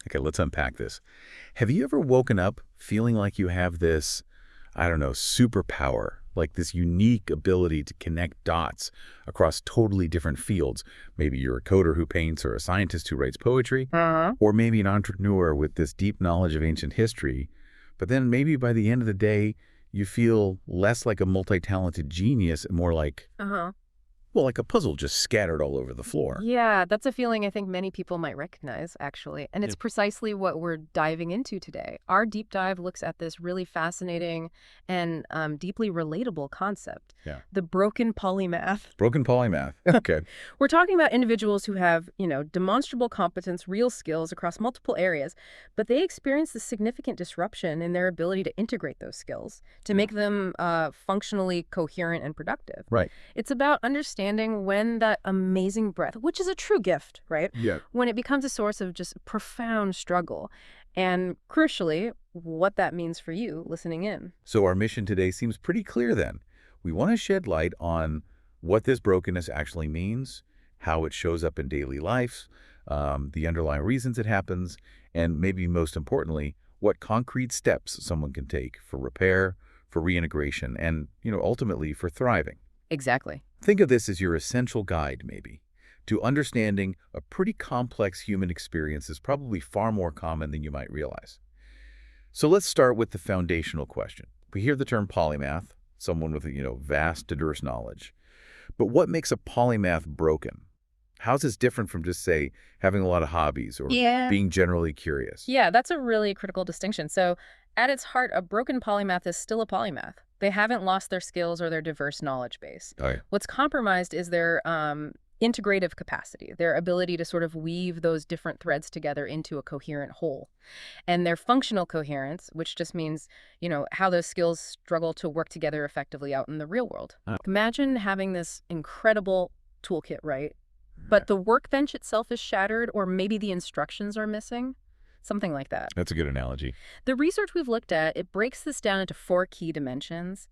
Okay, let's unpack this. Have you ever woken up feeling like you have this, I don't know, superpower, like this unique ability to connect dots across totally different fields? Maybe you're a coder who paints or a scientist who writes poetry, or maybe an entrepreneur with this deep knowledge of ancient history. But then maybe by the end of the day, you feel less like a multi-talented genius and more like, well, like a puzzle just scattered all over the floor. Yeah, that's a feeling I think many people might recognize, actually. And it's precisely what we're diving into today. Our deep dive looks at this really fascinating and deeply relatable concept, the broken polymath. Broken polymath. Okay. We're talking about individuals who have, demonstrable competence, real skills across multiple areas, but they experience this significant disruption in their ability to integrate those skills, to make them functionally coherent and productive. Right. It's about understanding when that amazing breath, which is a true gift, right? Yeah. When it becomes a source of just profound struggle. And crucially, what that means for you listening in. So our mission today seems pretty clear then. We want to shed light on what this brokenness actually means, how it shows up in daily life, the underlying reasons it happens, and maybe most importantly, what concrete steps someone can take for repair, for reintegration, and, ultimately for thriving. Exactly. Think of this as your essential guide, maybe, to understanding a pretty complex human experience is probably far more common than you might realize. So let's start with the foundational question. We hear the term polymath, someone with, vast, diverse knowledge. But what makes a polymath broken? How's this different from just, say, having a lot of hobbies or being generally curious? Yeah, that's a really critical distinction. So at its heart, a broken polymath is still a polymath. They haven't lost their skills or their diverse knowledge base. Right. What's compromised is their integrative capacity, their ability to sort of weave those different threads together into a coherent whole. And their functional coherence, which just means, how those skills struggle to work together effectively out in the real world. Imagine having this incredible toolkit, right? But the workbench itself is shattered, or maybe the instructions are missing. Something like that. That's a good analogy. The research we've looked at, it breaks this down into 4 key dimensions.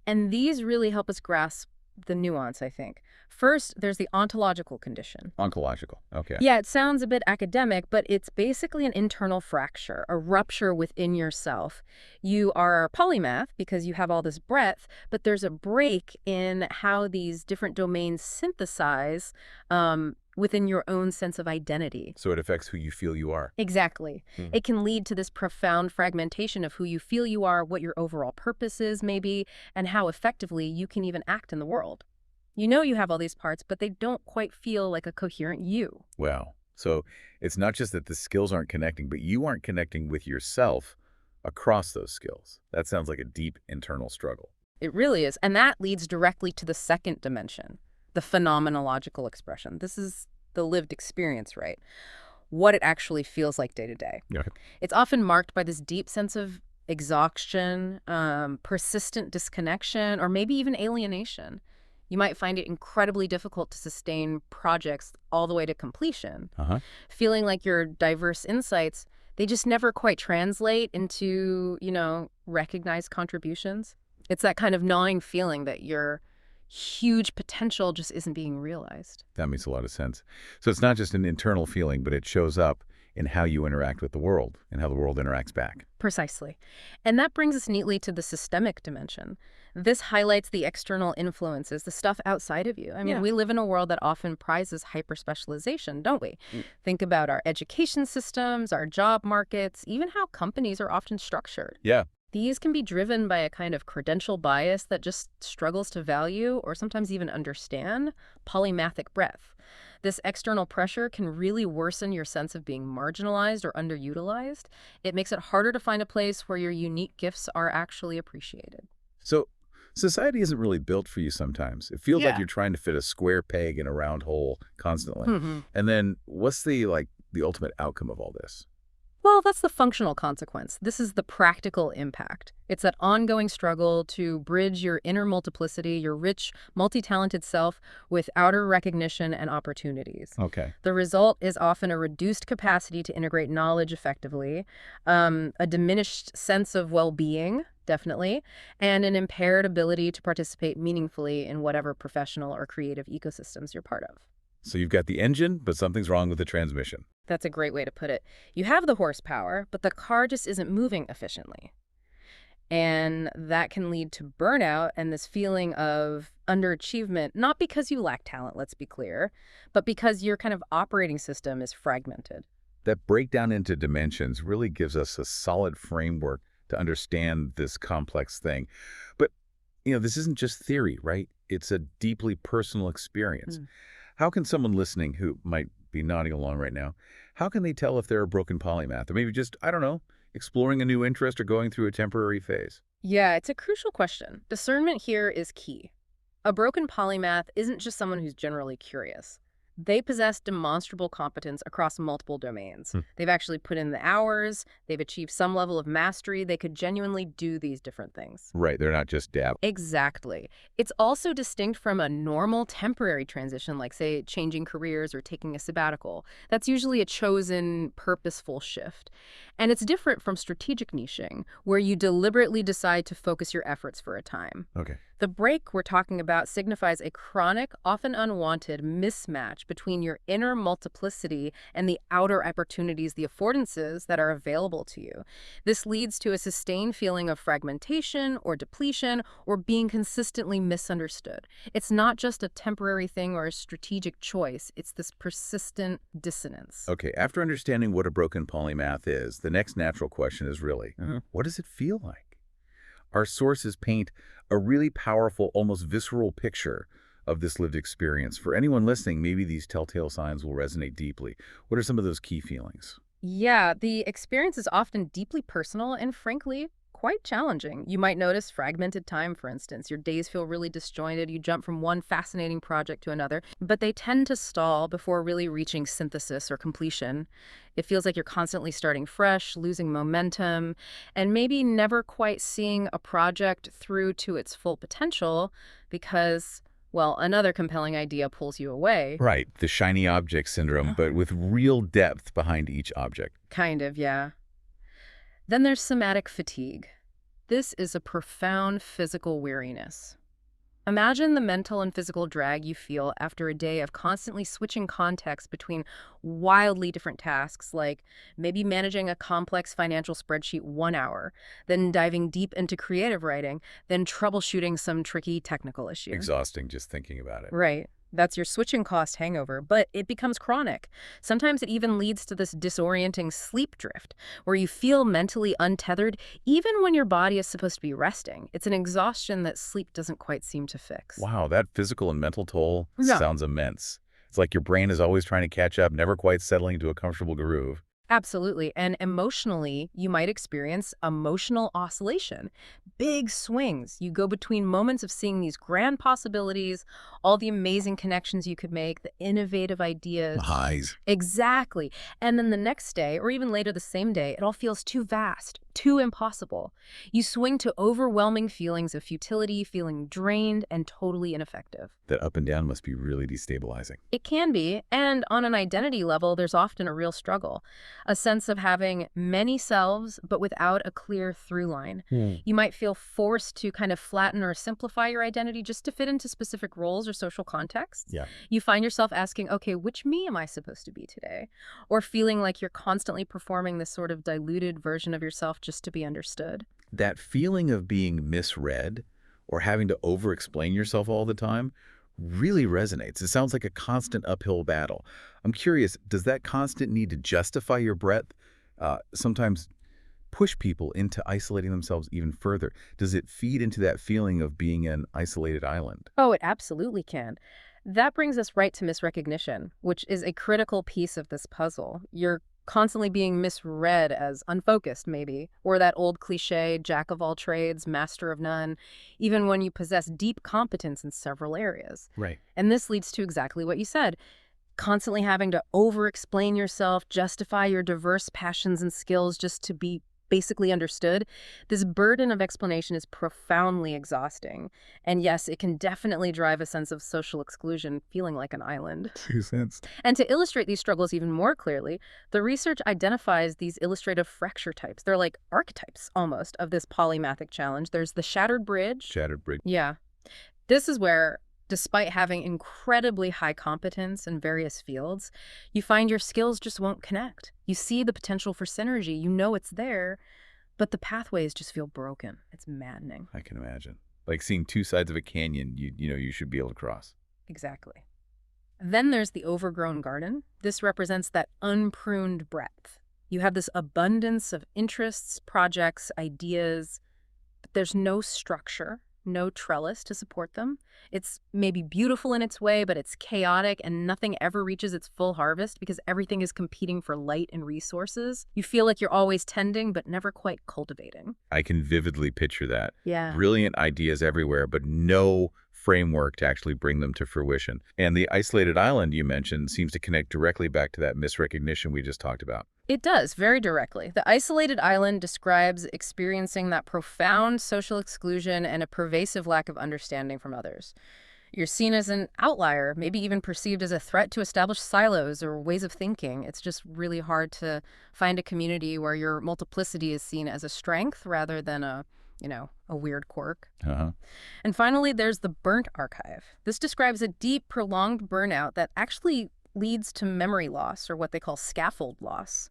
And these really help us grasp the nuance, I think. First, there's the ontological condition. Ontological. Okay. Yeah, it sounds a bit academic, but it's basically an internal fracture, a rupture within yourself. You are a polymath because you have all this breadth, but there's a break in how these different domains synthesize within your own sense of identity. So it affects who you feel you are. Exactly. It can lead to this profound fragmentation of who you feel you are, what your overall purpose is maybe, and how effectively you can even act in the world. You have all these parts, but they don't quite feel like a coherent you. Wow. So it's not just that the skills aren't connecting, but you aren't connecting with yourself across those skills. That sounds like a deep internal struggle. It really is. And that leads directly to the second dimension, the phenomenological expression. This is the lived experience, right? What it actually feels like day to day. Yeah. It's often marked by this deep sense of exhaustion, persistent disconnection, or maybe even alienation. You might find it incredibly difficult to sustain projects all the way to completion, feeling like your diverse insights, they just never quite translate into, recognized contributions. It's that kind of gnawing feeling that your huge potential just isn't being realized. That makes a lot of sense. So it's not just an internal feeling, but it shows up in how you interact with the world and how the world interacts back. Precisely. And that brings us neatly to the systemic dimension. This highlights the external influences, the stuff outside of you. I mean, we live in a world that often prizes hyper-specialization, don't we? Think about our education systems, our job markets, even how companies are often structured. Yeah. These can be driven by a kind of credential bias that just struggles to value or sometimes even understand polymathic breadth. This external pressure can really worsen your sense of being marginalized or underutilized. It makes it harder to find a place where your unique gifts are actually appreciated. So society isn't really built for you sometimes. It feels like you're trying to fit a square peg in a round hole constantly. And then what's the ultimate outcome of all this? Well, that's the functional consequence. This is the practical impact. It's that ongoing struggle to bridge your inner multiplicity, your rich, multi-talented self with outer recognition and opportunities. Okay. The result is often a reduced capacity to integrate knowledge effectively, a diminished sense of well-being, definitely, and an impaired ability to participate meaningfully in whatever professional or creative ecosystems you're part of. So you've got the engine, but something's wrong with the transmission. That's a great way to put it. You have the horsepower, but the car just isn't moving efficiently. And that can lead to burnout and this feeling of underachievement, not because you lack talent, let's be clear, but because your kind of operating system is fragmented. That breakdown into dimensions really gives us a solid framework to understand this complex thing. But, this isn't just theory, right? It's a deeply personal experience. Mm. How can someone listening who might be nodding along right now, how can they tell if they're a broken polymath? Or maybe just, I don't know, exploring a new interest or going through a temporary phase? Yeah, it's a crucial question. Discernment here is key. A broken polymath isn't just someone who's generally curious. They possess demonstrable competence across multiple domains. They've actually put in the hours, they've achieved some level of mastery, they could genuinely do these different things. Right, they're not just dab. Exactly. It's also distinct from a normal temporary transition, like, say, changing careers or taking a sabbatical. That's usually a chosen, purposeful shift. And it's different from strategic niching, where you deliberately decide to focus your efforts for a time. Okay. The break we're talking about signifies a chronic, often unwanted mismatch between your inner multiplicity and the outer opportunities, the affordances that are available to you. This leads to a sustained feeling of fragmentation or depletion or being consistently misunderstood. It's not just a temporary thing or a strategic choice. It's this persistent dissonance. Okay, after understanding what a broken polymath is, the next natural question is really, what does it feel like? Our sources paint a really powerful, almost visceral picture of this lived experience. For anyone listening, maybe these telltale signs will resonate deeply. What are some of those key feelings? Yeah, the experience is often deeply personal and, frankly, quite challenging. You might notice fragmented time, for instance. Your days feel really disjointed. You jump from one fascinating project to another, but they tend to stall before really reaching synthesis or completion. It feels like you're constantly starting fresh, losing momentum, and maybe never quite seeing a project through to its full potential because, well, another compelling idea pulls you away. Right, the shiny object syndrome, but with real depth behind each object. Kind of, yeah. Then there's somatic fatigue. This is a profound physical weariness. Imagine the mental and physical drag you feel after a day of constantly switching context between wildly different tasks, like maybe managing a complex financial spreadsheet 1 hour, then diving deep into creative writing, then troubleshooting some tricky technical issue. Exhausting just thinking about it. Right. That's your switching cost hangover, but it becomes chronic. Sometimes it even leads to this disorienting sleep drift, where you feel mentally untethered even when your body is supposed to be resting. It's an exhaustion that sleep doesn't quite seem to fix. Wow, that physical and mental toll Yeah. sounds immense. It's like your brain is always trying to catch up, never quite settling into a comfortable groove. Absolutely. And emotionally, you might experience emotional oscillation. Big swings. You go between moments of seeing these grand possibilities, all the amazing connections you could make, the innovative ideas. Highs. Exactly. And then the next day, or even later the same day, it all feels too vast, too impossible. You swing to overwhelming feelings of futility, feeling drained and totally ineffective. That up and down must be really destabilizing. It can be, and on an identity level, there's often a real struggle. A sense of having many selves, but without a clear through line. You might feel forced to kind of flatten or simplify your identity just to fit into specific roles or social contexts. Yeah. You find yourself asking, okay, which me am I supposed to be today? Or feeling like you're constantly performing this sort of diluted version of yourself just to be understood. That feeling of being misread or having to over-explain yourself all the time really resonates. It sounds like a constant uphill battle. I'm curious, does that constant need to justify your breadth sometimes push people into isolating themselves even further? Does it feed into that feeling of being an isolated island? Oh, it absolutely can. That brings us right to misrecognition, which is a critical piece of this puzzle. You're constantly being misread as unfocused, maybe, or that old cliche, jack of all trades, master of none, even when you possess deep competence in several areas. Right. And this leads to exactly what you said. Constantly having to over-explain yourself, justify your diverse passions and skills just to be basically understood. This burden of explanation is profoundly exhausting. And yes, it can definitely drive a sense of social exclusion, feeling like an island. 2 cents. And to illustrate these struggles even more clearly, the research identifies these illustrative fracture types. They're like archetypes, almost, of this polymathic challenge. There's the shattered bridge. Shattered bridge. Yeah. This is where Despite having incredibly high competence in various fields, you find your skills just won't connect. You see the potential for synergy, you know it's there, but the pathways just feel broken. It's maddening. I can imagine. Like seeing two sides of a canyon you should be able to cross. Exactly. Then there's the overgrown garden. This represents that unpruned breadth. You have this abundance of interests, projects, ideas, but there's no structure, no trellis to support them. It's maybe beautiful in its way, but it's chaotic and nothing ever reaches its full harvest because everything is competing for light and resources. You feel like you're always tending, but never quite cultivating. I can vividly picture that. Yeah. Brilliant ideas everywhere, but no framework to actually bring them to fruition. And the isolated island you mentioned seems to connect directly back to that misrecognition we just talked about. It does, very directly. The isolated island describes experiencing that profound social exclusion and a pervasive lack of understanding from others. You're seen as an outlier, maybe even perceived as a threat to established silos or ways of thinking. It's just really hard to find a community where your multiplicity is seen as a strength rather than a weird quirk. Uh-huh. And finally, there's the burnt archive. This describes a deep, prolonged burnout that actually leads to memory loss, or what they call scaffold loss.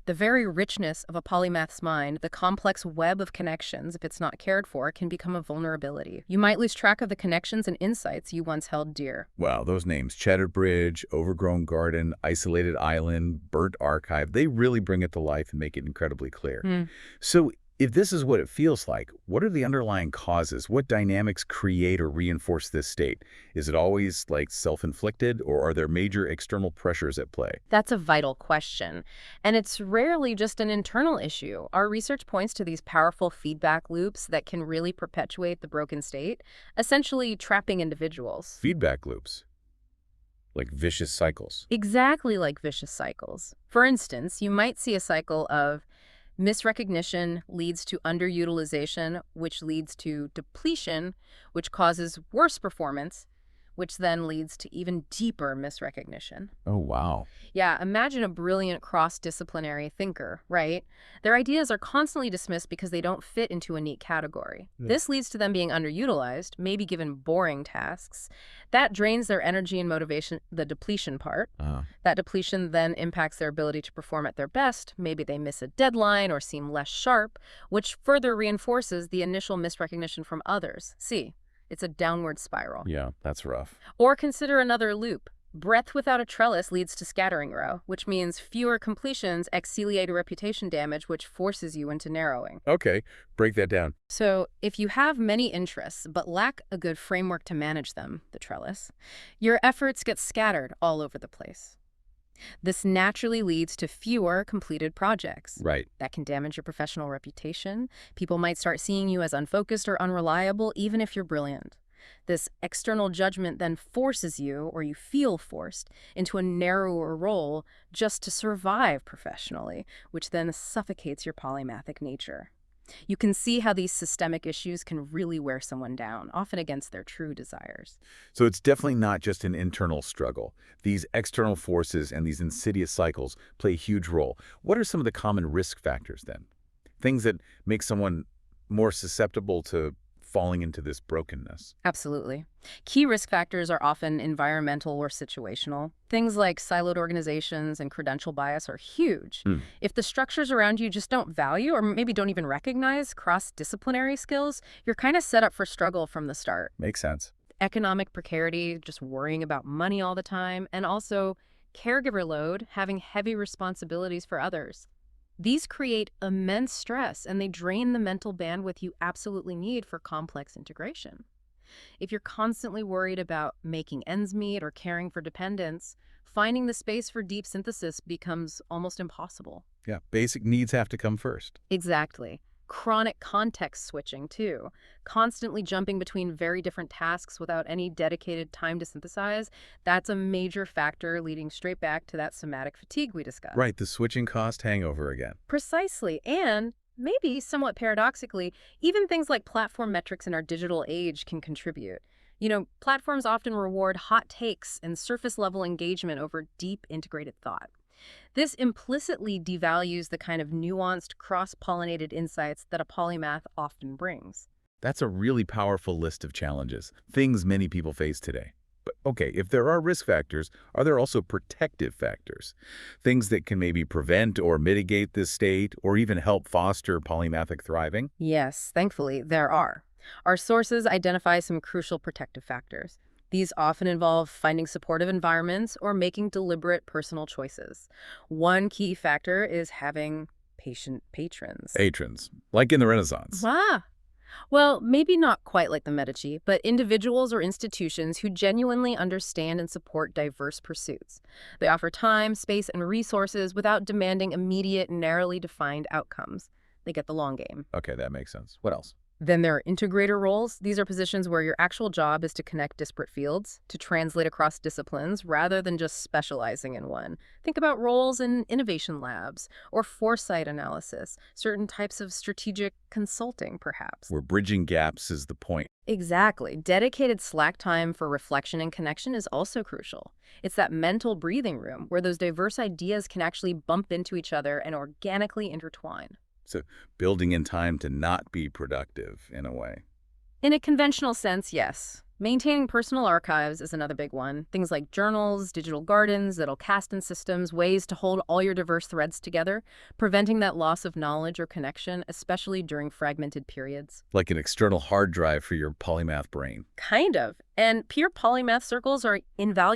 The very richness of a polymath's mind, the complex web of connections, if it's not cared for, can become a vulnerability. You might lose track of the connections and insights you once held dear. Wow, those names, Cheddar Bridge, Overgrown Garden, Isolated Island, Burnt Archive, they really bring it to life and make it incredibly clear. So if this is what it feels like, what are the underlying causes? What dynamics create or reinforce this state? Is it always like self-inflicted, or are there major external pressures at play? That's a vital question, and it's rarely just an internal issue. Our research points to these powerful feedback loops that can really perpetuate the broken state, essentially trapping individuals. Feedback loops, like vicious cycles. Exactly like vicious cycles. For instance, you might see a cycle of misrecognition leads to underutilization, which leads to depletion, which causes worse performance, which then leads to even deeper misrecognition. Oh, wow. Yeah, imagine a brilliant cross-disciplinary thinker, right? Their ideas are constantly dismissed because they don't fit into a neat category. This leads to them being underutilized, maybe given boring tasks. That drains their energy and motivation, the depletion part. That depletion then impacts their ability to perform at their best. Maybe they miss a deadline or seem less sharp, which further reinforces the initial misrecognition from others. See? It's a downward spiral. Yeah, that's rough. Or consider another loop. Breadth without a trellis leads to scattering row, which means fewer completions exfoliate reputation damage, which forces you into narrowing. Okay, break that down. So if you have many interests but lack a good framework to manage them, the trellis, your efforts get scattered all over the place. This naturally leads to fewer completed projects. Right. That can damage your professional reputation. People might start seeing you as unfocused or unreliable, even if you're brilliant. This external judgment then forces you, or you feel forced, into a narrower role just to survive professionally, which then suffocates your polymathic nature. You can see how these systemic issues can really wear someone down, often against their true desires. So it's definitely not just an internal struggle. These external forces and these insidious cycles play a huge role. What are some of the common risk factors then? Things that make someone more susceptible to falling into this brokenness. Absolutely. Key risk factors are often environmental or situational. Things like siloed organizations and credential bias are huge. If the structures around you just don't value or maybe don't even recognize cross-disciplinary skills, you're kind of set up for struggle from the start. Makes sense. Economic precarity, just worrying about money all the time, and also caregiver load, having heavy responsibilities for others. These create immense stress, and they drain the mental bandwidth you absolutely need for complex integration. If you're constantly worried about making ends meet or caring for dependents, finding the space for deep synthesis becomes almost impossible. Yeah, basic needs have to come first. Exactly. Chronic context switching, too. Constantly jumping between very different tasks without any dedicated time to synthesize, that's a major factor leading straight back to that somatic fatigue we discussed. Right, the switching cost hangover again. Precisely. And maybe somewhat paradoxically, even things like platform metrics in our digital age can contribute. You know, platforms often reward hot takes and surface-level engagement over deep integrated thought. This implicitly devalues the kind of nuanced, cross-pollinated insights that a polymath often brings. That's a really powerful list of challenges, things many people face today. But okay, if there are risk factors, are there also protective factors? Things that can maybe prevent or mitigate this state, or even help foster polymathic thriving? Yes, thankfully, there are. Our sources identify some crucial protective factors. These often involve finding supportive environments or making deliberate personal choices. One key factor is having patient patrons. Patrons, like in the Renaissance. Ah, well, maybe not quite like the Medici, but individuals or institutions who genuinely understand and support diverse pursuits. They offer time, space, and resources without demanding immediate, narrowly defined outcomes. They get the long game. Okay, that makes sense. What else? Then there are integrator roles. These are positions where your actual job is to connect disparate fields, to translate across disciplines, rather than just specializing in one. Think about roles in innovation labs or foresight analysis, certain types of strategic consulting, perhaps. Where bridging gaps is the point. Exactly. Dedicated slack time for reflection and connection is also crucial. It's that mental breathing room where those diverse ideas can actually bump into each other and organically intertwine. So building in time to not be productive in a way. In a conventional sense, yes. Maintaining personal archives is another big one. Things like journals, digital gardens that'll cast in systems, ways to hold all your diverse threads together, preventing that loss of knowledge or connection, especially during fragmented periods. Like an external hard drive for your polymath brain. Kind of. And peer polymath circles are invaluable.